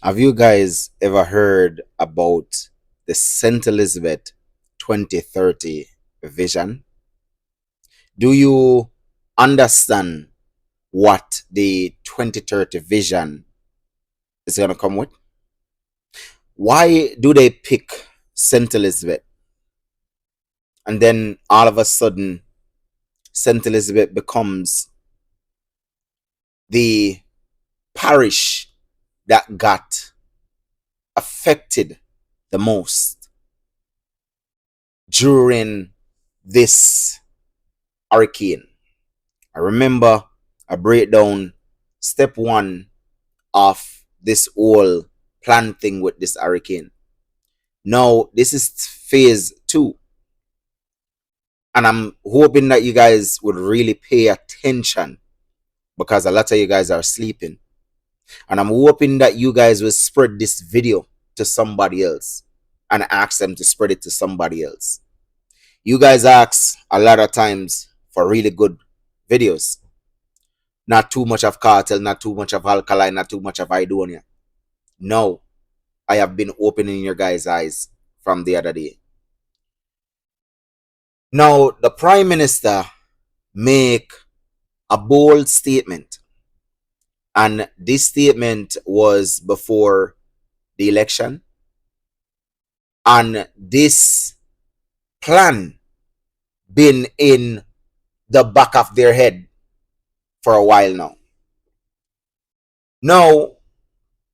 Have you guys ever heard about the St. Elizabeth 2030 vision? Do you understand what the 2030 vision is going to come with? Why do they pick St. Elizabeth? And then all of a sudden, St. Elizabeth becomes the parish that got affected the most during this hurricane. I remember a breakdown, step one of this whole plan thing with this hurricane. Now, this is phase two. And I'm hoping that you guys would really pay attention because a lot of you guys are sleeping. And I'm hoping that you guys will spread this video to somebody else and ask them to spread it to somebody else. You guys ask a lot of times for really good videos. Not too much of cartel, not too much of alkali, not too much of Idonia. No, I have been opening your guys' eyes from the other day. Now, the Prime Minister make a bold statement. And this statement was before the election. And this plan been in the back of their head for a while now. Now,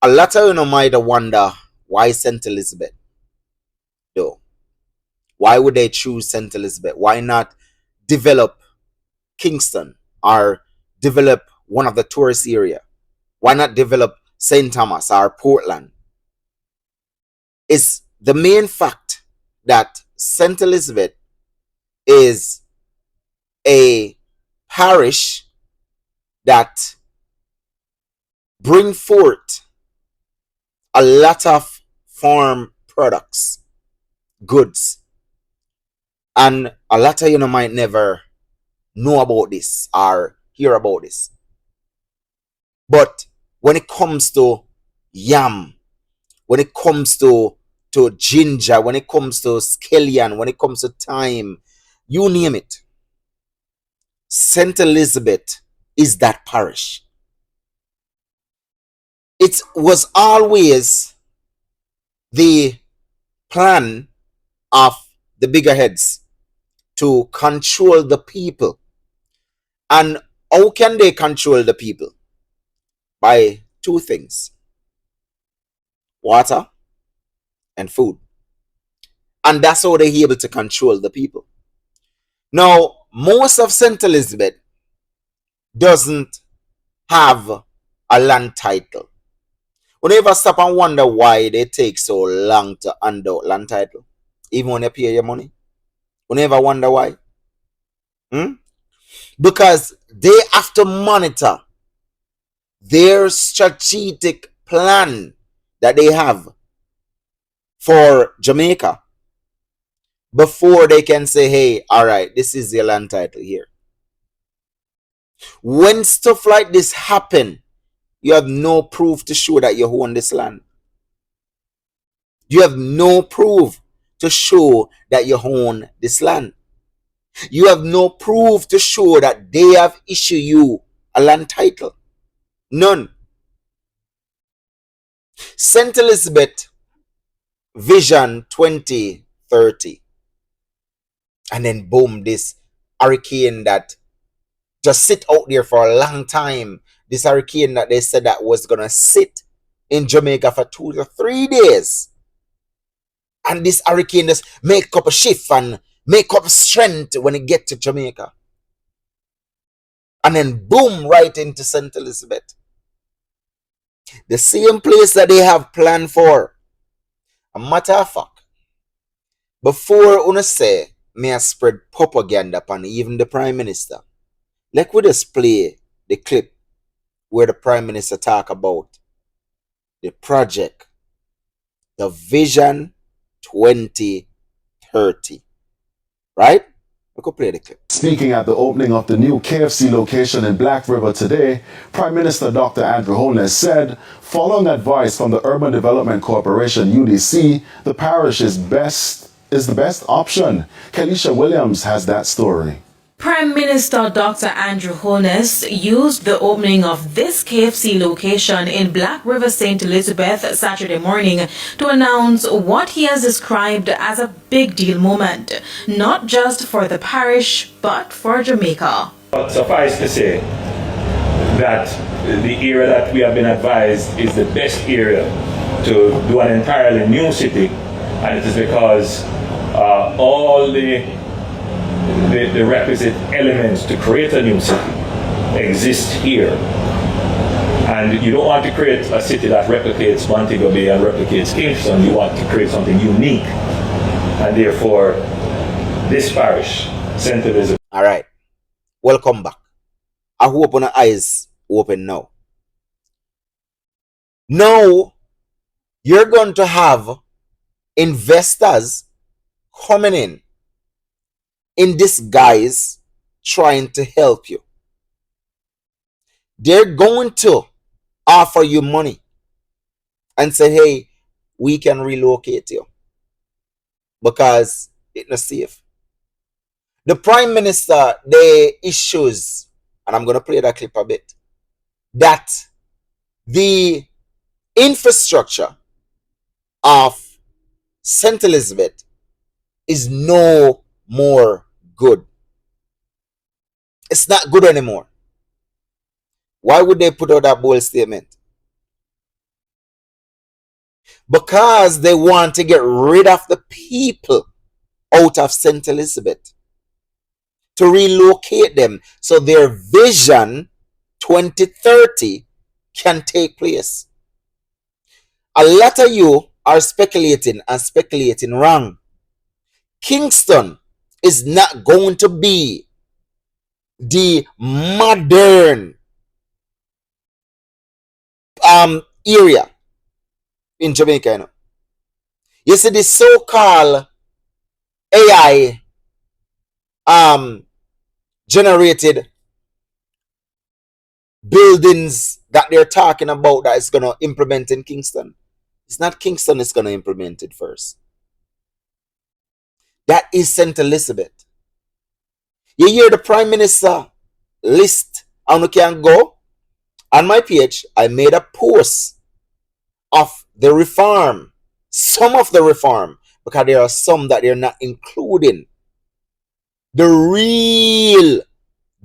a lot of you might wonder why St. Elizabeth, though. Why would they choose St. Elizabeth? Why not develop Kingston or develop one of the tourist area? Why not develop St. Thomas or Portland? It's the main fact that St. Elizabeth is a parish that bring forth a lot of farm products, goods. And a lot of you might never know about this or hear about this. But when it comes to yam, when it comes to ginger, when it comes to scallion, when it comes to thyme, you name it, St. Elizabeth is that parish. It was always the plan of the bigger heads to control the people. And how can they control the people? By two things: water and food. And that's how they're able to control the people. Now, most of St. Elizabeth doesn't have a land title. We never stop and wonder why they take so long to hand out land title, even when you pay your money. We never wonder why. Because they have to monitor their strategic plan that they have for Jamaica before they can say, hey, all right, this is your land title here. When stuff like this happen, you have no proof to show that you own this land. You have no proof to show that you own this land. You have no proof to show that they have issued you a land title. None. St. Elizabeth Vision 2030. And then boom, this hurricane that just sit out there for a long time. This hurricane that they said that was going to sit in Jamaica for 2 to 3 days. And this hurricane just make up a shift and make up strength when it get to Jamaica. And then boom, right into St. Elizabeth. The same place that they have planned for. A matter of fact, before una say, may I spread propaganda upon even the Prime Minister, let we just play the clip where the Prime Minister talk about the project, the Vision 2030. Right? We could play the clip. Speaking at the opening of the new KFC location in Black River today, Prime Minister Dr. Andrew Holness said, following advice from the Urban Development Corporation (UDC), the parish is the best option. Kelisha Williams has that story. Prime Minister Dr. Andrew Holness used the opening of this KFC location in Black River, St. Elizabeth Saturday morning to announce what he has described as a big deal moment, not just for the parish, but for Jamaica. But suffice to say that the area that we have been advised is the best area to do an entirely new city, and it is because all the requisite elements to create a new city exist here. And you don't want to create a city that replicates Montego Bay and replicates Kingston. You want to create something unique. And therefore, this parish, St. Elizabeth. All right. Welcome back. I hope our eyes open now. Now, you're going to have investors coming in disguise trying to help you. They're going to offer you money and say, hey, we can relocate you because it's not safe. The Prime Minister, they issues, and I'm going to play that clip a bit, that the infrastructure of St. Elizabeth is no more good. It's not good anymore. Why would they put out that bold statement? Because they want to get rid of the people out of St. Elizabeth, to relocate them so their vision 2030 can take place. A lot of you are speculating and speculating wrong. Kingston is not going to be the modern area in Jamaica. You know? You see the so-called AI generated buildings that they're talking about that is going to implement in Kingston. It's not Kingston is going to implement it first. That is St. Elizabeth. You hear the Prime Minister list and you can go on my page. I made a post of the reform, some of the reform, because there are some that they're not including. The real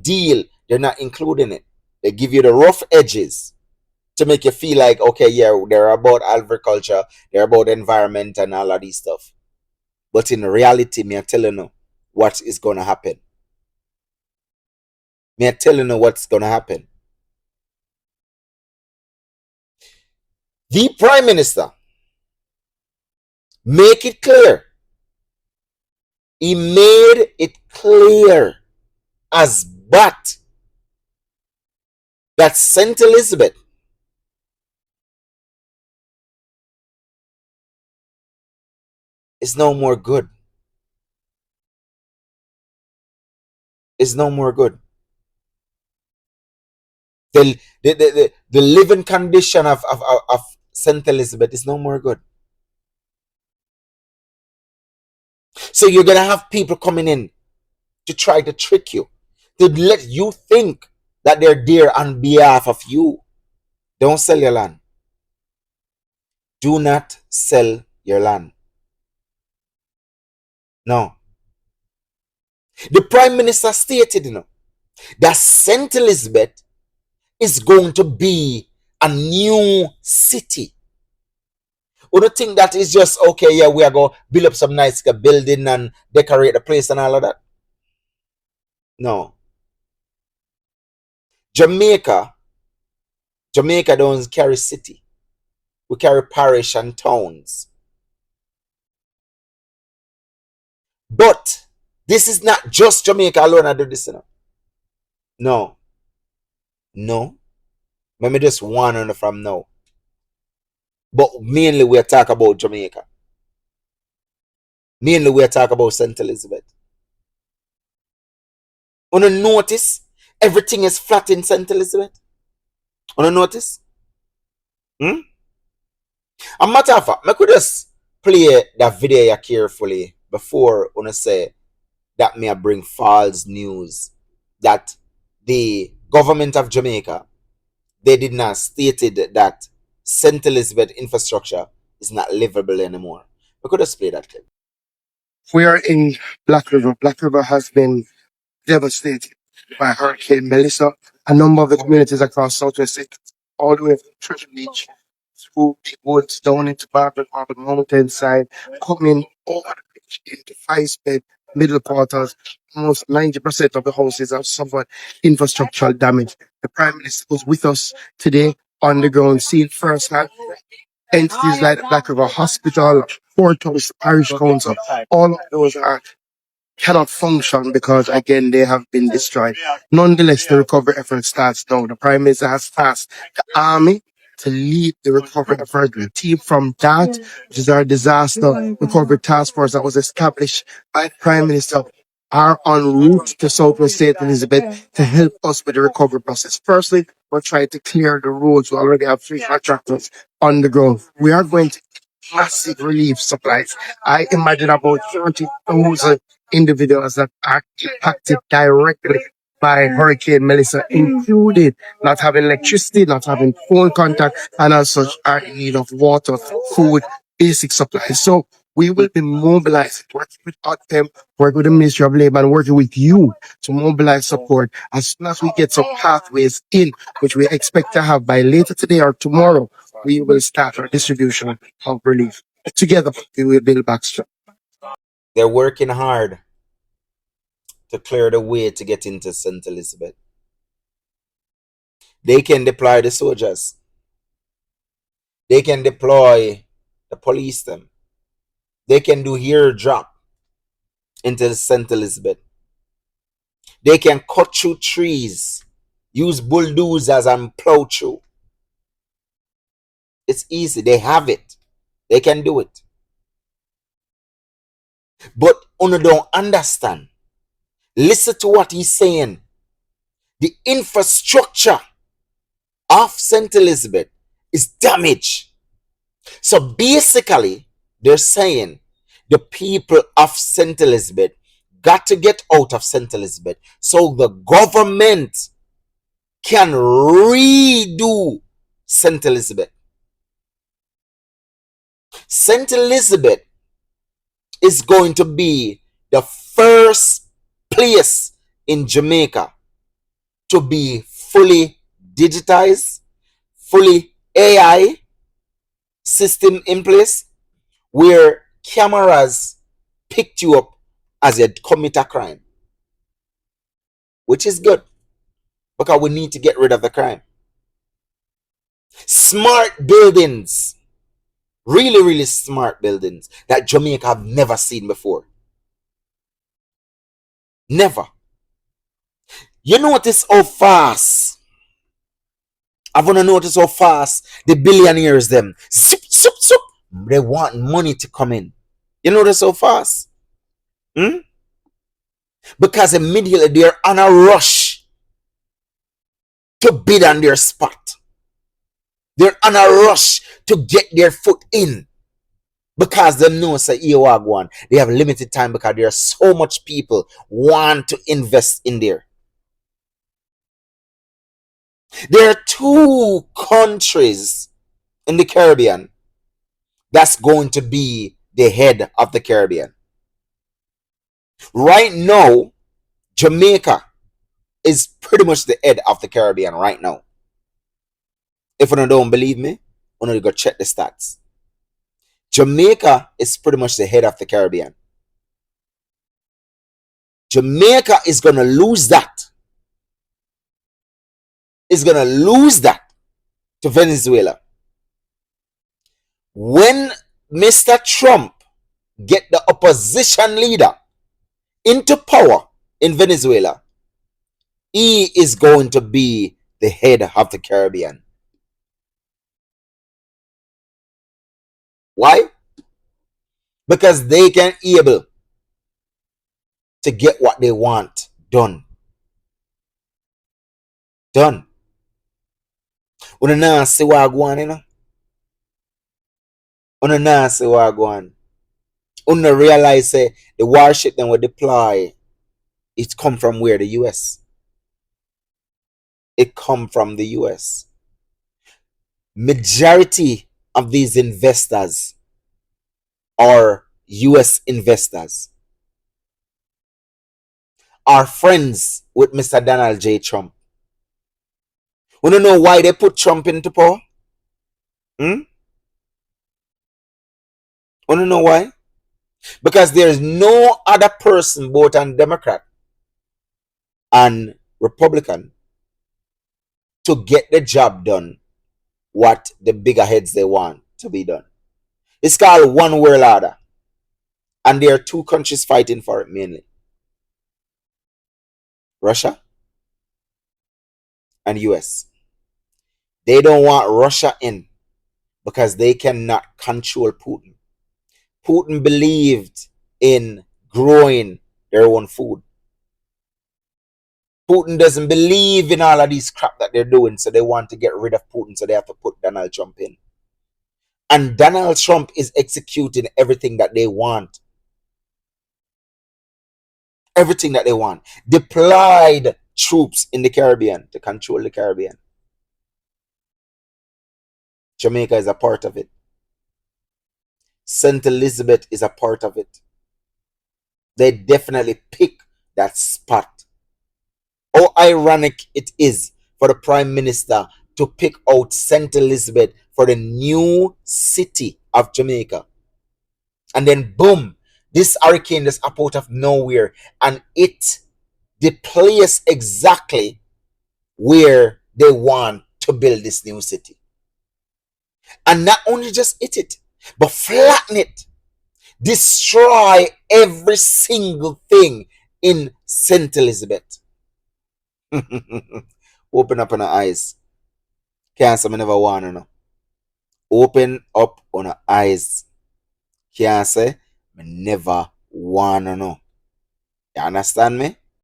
deal, they're not including it. They give you the rough edges to make you feel like, okay, yeah, they're about agriculture, they're about environment and all of these stuff. But in reality, me are telling you what is going to happen. Me are telling you what's going to happen. The Prime Minister make it clear. He made it clear as but that St. Elizabeth is no more good. Is no more good. The living condition of St. Elizabeth is no more good. So you're going to have people coming in to try to trick you, to let you think that they're there on behalf of you. Don't sell your land. Do not sell your land. No. The Prime Minister stated, that St. Elizabeth is going to be a new city. We don't think that is just, okay, yeah, we are going to build up some nice building and decorate the place and all of that. No. Jamaica don't carry city. We carry parish and towns. But this is not just Jamaica alone that do this. No. No. Let me just warn on from now. But mainly we're talking about Jamaica. Mainly we're talking about St. Elizabeth. Wanna notice everything is flat in St. Elizabeth? Wanna notice? Hmm? A matter of fact, I could just play that video carefully before wanna say that may bring false news that the government of Jamaica, they did not stated that St. Elizabeth infrastructure is not livable anymore. We could just play that clip. We are in Black River. Black River has been devastated by Hurricane Melissa. A number of the communities across Southwest State, all the way from Treasure Beach through the woods down into Marble Mountain side, coming over the beach into Five Bed, Middle Quarters. Almost 90% of the houses have suffered infrastructural damage. The Prime Minister was with us today on the ground, seeing firsthand entities like the Black River Hospital, Port House Parish Council, all of those are cannot function because again they have been destroyed. Nonetheless, the recovery effort starts now. The Prime Minister has tasked the army to lead the recovery effort. The team from DART, which is our disaster recovery task force that was established by the Prime Minister, are en route to Southwest St. Elizabeth to help us with the recovery process. Firstly, we're trying to clear the roads. We already have 3 contractors on the ground. We are going to massive relief supplies. I imagine about 30,000 individuals that are impacted directly by Hurricane Melissa, including not having electricity, not having phone contact, and as such are in need of water, food, basic supplies. So we will be mobilized, working with OTEM, working with the Ministry of Labor, and working with you to mobilize support as soon as we get some pathways in, which we expect to have by later today or tomorrow. We will start our distribution of relief. Together, we will build back strength. They're working hard to clear the way to get into St. Elizabeth. They can deploy the soldiers. They can deploy the police them. They can do airdrop into St. Elizabeth. They can cut through trees, use bulldozers and plow through. It's easy. They have it. They can do it. But Uno don't understand. Listen to what he's saying. The infrastructure of St. Elizabeth is damaged. So basically, they're saying the people of St. Elizabeth got to get out of St. Elizabeth so the government can redo St. Elizabeth. St. Elizabeth is going to be the first place in Jamaica to be fully digitized, fully AI system in place, where cameras picked you up as you commit a crime, which is good because we need to get rid of the crime. Smart buildings, really, really smart buildings that Jamaica have never seen before. Never. You notice how fast, I want to notice how fast the billionaires them, zip, zip, zip, they want money to come in. You notice how fast? Because immediately they're on a rush to bid on their spot. They're on a rush to get their foot in. Because they know say one, they have limited time because there are so much people want to invest in there. There are 2 countries in the Caribbean that's going to be the head of the Caribbean. Right now, Jamaica is pretty much the head of the Caribbean right now. If you don't believe me, you need to go check the stats. Jamaica is pretty much the head of the Caribbean. Jamaica is going to lose that. Is going to lose that to Venezuela. When Mr. Trump get the opposition leader into power in Venezuela, he is going to be the head of the Caribbean. Why? Because they can able to get what they want done. Done. Una nah see what go on, you know. Una nah see what go on. Una realize say the warship then will deploy. It come from where? The US. It come from the US. Majority of these investors are US investors. Are friends with Mr. Donald J. Trump. We don't know why they put Trump into power. We don't know why. Because there's no other person, both on Democrat and Republican, to get the job done what the bigger heads they want to be done. It's called one world order. And there are two countries fighting for it mainly. Russia and US. They don't want Russia in because they cannot control Putin. Putin believed in growing their own food. Putin doesn't believe in all of these crap that they're doing, so they want to get rid of Putin, so they have to put Donald Trump in. And Donald Trump is executing everything that they want. Everything that they want. Deployed troops in the Caribbean to control the Caribbean. Jamaica is a part of it. St. Elizabeth is a part of it. They definitely pick that spot. How ironic it is for the Prime Minister to pick out St. Elizabeth for the new city of Jamaica. And then boom, this hurricane just up out of nowhere, and it displays exactly where they want to build this new city. And not only just hit it, but flatten it. Destroy every single thing in St. Elizabeth. Open up on our eyes. Can't say I never want to know. Open up on our eyes. Can't say I never want to know. You understand me?